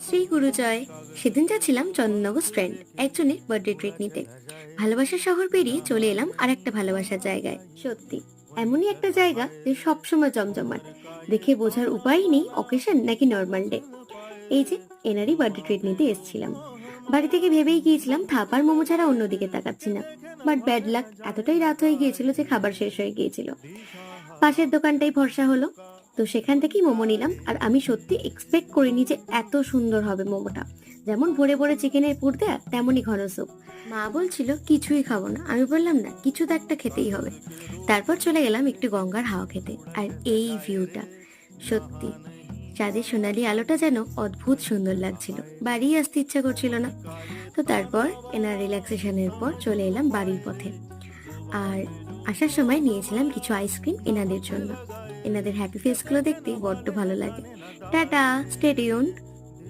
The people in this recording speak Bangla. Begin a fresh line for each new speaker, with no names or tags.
শ্রী গুরুজয়। সেদিন যাচ্ছিলাম চন্দননগর স্ট্র্যান্ড একজনের বার্থডে ট্রিট নিতে। ভালোবাসার শহর পেরিয়ে চলে এলাম আর একটা ভালোবাসার জায়গায়। সত্যি এমনই একটা জায়গা যে সবসময় জমজমাট, দেখে বোঝার উপায় নেই অকেশন নাকি নর্মাল ডে। এই যে এনারই বার্থডে ট্রিট নিতে এসেছিলাম। বাড়ি থেকে ভেবেই গিয়েছিলাম থাপার মোমো ছাড়া অন্যদিকে তাকাচ্ছি না। বাট ব্যাড লাক, এতটাই রাত হয়ে গিয়েছিল যে খাবার শেষ হয়ে গিয়েছিল। পাশের দোকানটাই ভরসা হলো, তো সেখান থেকেই মোমো নিলাম। আর আমি সত্যি এক্সপেক্ট করিনি যে এত সুন্দর হবে মোমোটা। যেমন ভরে ভরে চিকেনের পুর দেয়া, তেমনই ঘন স্যুপ। মা বলছিল কিছুই খাবো না, আমি বললাম না, কিছু তো একটা খেতেই হবে। তারপর চলে গেলাম একটু গঙ্গার হাওয়া খেতে। আর এই ভিউটা সত্যি, চাঁদের সোনালি আলোটা যেন অদ্ভুত সুন্দর লাগছিল। বাড়ি আসতে ইচ্ছা করছিল না। তো তারপর এনার রিল্যাক্সেশনের পর চলে এলাম বাড়ির পথে। আর আসার সময় নিয়েছিলাম কিছু আইসক্রিম এনাদের জন্য। এনাদের হ্যাপি ফেসগুলো দেখতে বড্ড ভালো লাগে। Tata, stay tuned.